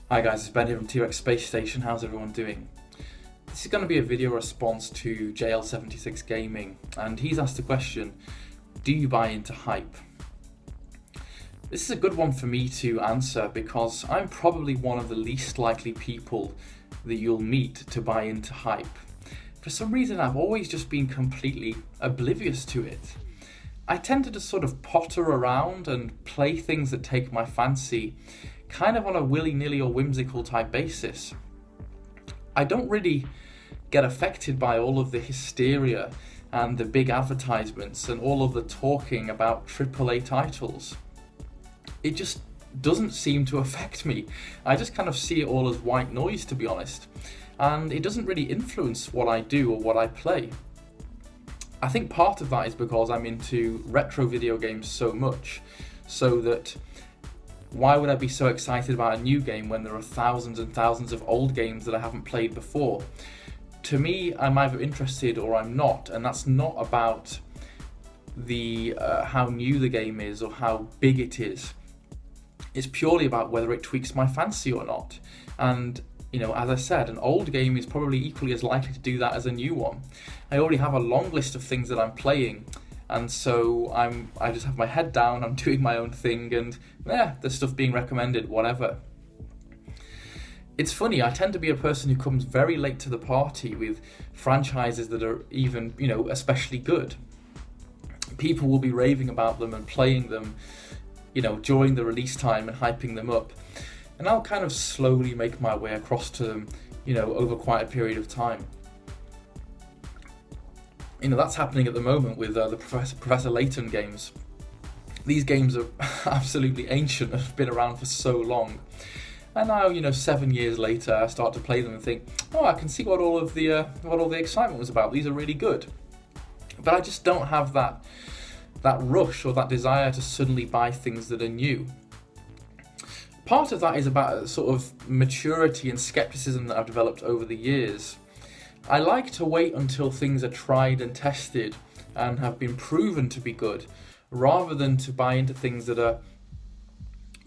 Hi guys, it's Ben here from T-Rex Space Station. How's everyone doing? This is going to be a video response to JL76 Gaming, and he's asked the question, do you buy into hype? This is a good one for me to answer because I'm probably one of the least likely people that you'll meet to buy into hype. For some reason I've always just been completely oblivious to it. I tend to just sort of potter around and play things that take my fancy, kind of on a willy-nilly or whimsical type basis. I don't really get affected by all of the hysteria and the big advertisements and all of the talking about AAA titles. It just doesn't seem to affect me. I just kind of see it all as white noise, to be honest, and it doesn't really influence what I do or what I play. I think part of that is because I'm into retro video games so much, so that why would I be so excited about a new game when there are thousands and thousands of old games that I haven't played before? To me, I'm either interested or I'm not, and that's not about the how new the game is or how big it is. It's purely about whether it tweaks my fancy or not. And as I said, an old game is probably equally as likely to do that as a new one. I already have a long list of things that I'm playing, and so I just have my head down, I'm doing my own thing, and there's stuff being recommended, whatever. It's funny, I tend to be a person who comes very late to the party with franchises that are even, especially good. People will be raving about them and playing them, during the release time and hyping them up. And I'll kind of slowly make my way across to them, over quite a period of time. That's happening at the moment with the Professor Layton games. These games are absolutely ancient and have been around for so long. And now, 7 years later, I start to play them and think, I can see what all the excitement was about. These are really good. But I just don't have that rush or that desire to suddenly buy things that are new. Part of that is about a sort of maturity and skepticism that I've developed over the years. I like to wait until things are tried and tested and have been proven to be good, rather than to buy into things that are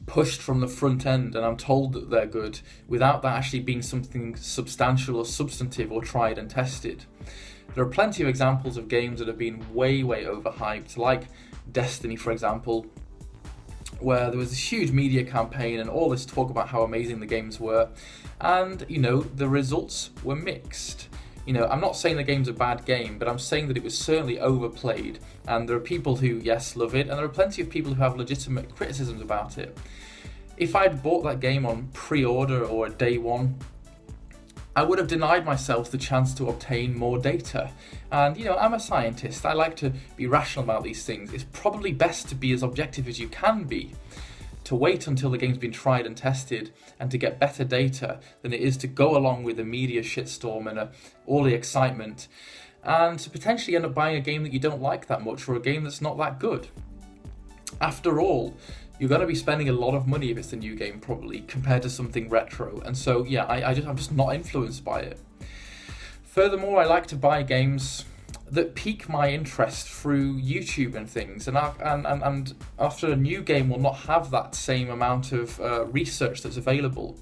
pushed from the front end and I'm told that they're good without that actually being something substantial or substantive or tried and tested. There are plenty of examples of games that have been way overhyped, like Destiny, for example, where there was this huge media campaign and all this talk about how amazing the games were, and the results were mixed. I'm not saying the game's a bad game, but I'm saying that it was certainly overplayed, and there are people who, yes, love it, and there are plenty of people who have legitimate criticisms about it. If I'd bought that game on pre-order or day one, I would have denied myself the chance to obtain more data. And I'm a scientist, I like to be rational about these things. It's probably best to be as objective as you can be, to wait until the game's been tried and tested and to get better data than it is to go along with the media shitstorm and all the excitement and to potentially end up buying a game that you don't like that much or a game that's not that good. After all, you're going to be spending a lot of money if it's a new game, probably, compared to something retro. And so, I'm just not influenced by it. Furthermore, I like to buy games that pique my interest through YouTube and things. And after a new game will not have that same amount of research that's available,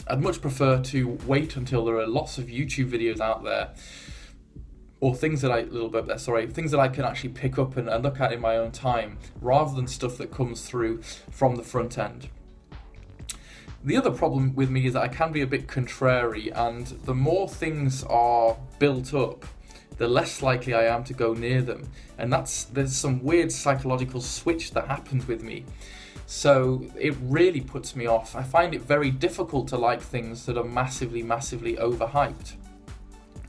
I'd much prefer to wait until there are lots of YouTube videos out there, or things that I can actually pick up and look at in my own time, rather than stuff that comes through from the front end. The other problem with me is that I can be a bit contrary, and the more things are built up, the less likely I am to go near them. And there's some weird psychological switch that happens with me. So it really puts me off. I find it very difficult to like things that are massively overhyped.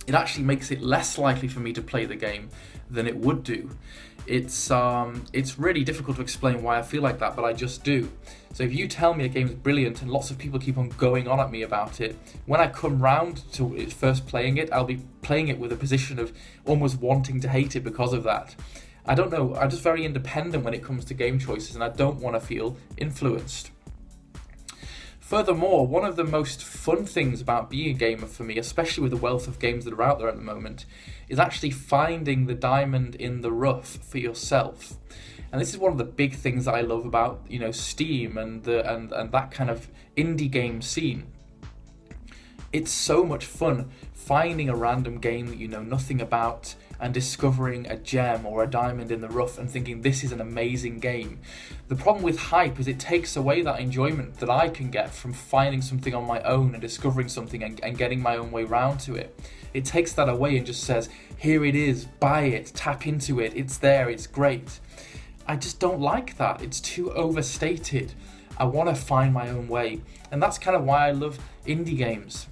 It actually makes it less likely for me to play the game than it would do. It's really difficult to explain why I feel like that, but I just do. So if you tell me a game is brilliant and lots of people keep on going on at me about it, when I come round to it first playing it, I'll be playing it with a position of almost wanting to hate it because of that. I don't know, I'm just very independent when it comes to game choices, and I don't want to feel influenced. Furthermore, one of the most fun things about being a gamer for me, especially with the wealth of games that are out there at the moment, is actually finding the diamond in the rough for yourself. And this is one of the big things that I love about, Steam and that kind of indie game scene. It's so much fun finding a random game that you know nothing about and discovering a gem or a diamond in the rough and thinking this is an amazing game. The problem with hype is it takes away that enjoyment that I can get from finding something on my own and discovering something and getting my own way round to it. It takes that away and just says, here it is, buy it, tap into it, it's there, it's great. I just don't like that. It's too overstated. I want to find my own way. And that's kind of why I love indie games.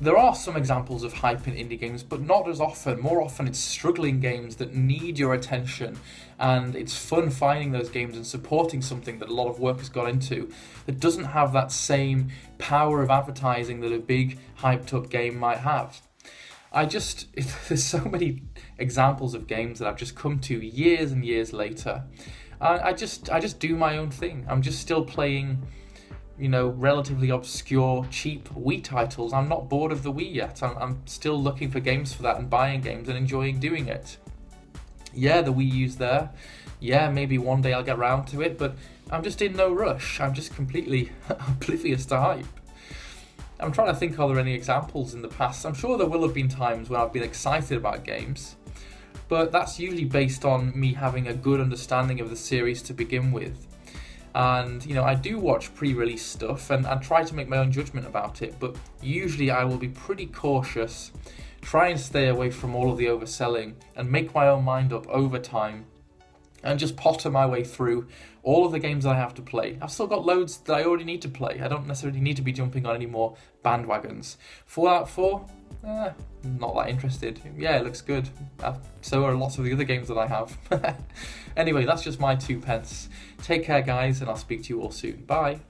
There are some examples of hype in indie games, but not as often. More often it's struggling games that need your attention, and it's fun finding those games and supporting something that a lot of work has gone into that doesn't have that same power of advertising that a big hyped up game might have. There's so many examples of games that I've just come to years and years later. I just do my own thing. I'm just still playing relatively obscure, cheap Wii titles. I'm not bored of the Wii yet. I'm still looking for games for that and buying games and enjoying doing it. Yeah, the Wii U's there. Yeah, maybe one day I'll get round to it, but I'm just in no rush. I'm just completely oblivious to hype. I'm trying to think, are there any examples in the past? I'm sure there will have been times when I've been excited about games, but that's usually based on me having a good understanding of the series to begin with. And I do watch pre-release stuff and try to make my own judgment about it, but usually I will be pretty cautious, try and stay away from all of the overselling and make my own mind up over time and just potter my way through all of the games that I have to play. I've still got loads that I already need to play. I don't necessarily need to be jumping on any more bandwagons. Fallout 4? Not that interested. Yeah, it looks good. So are lots of the other games that I have. Anyway, that's just my 2 pence. Take care, guys, and I'll speak to you all soon. Bye.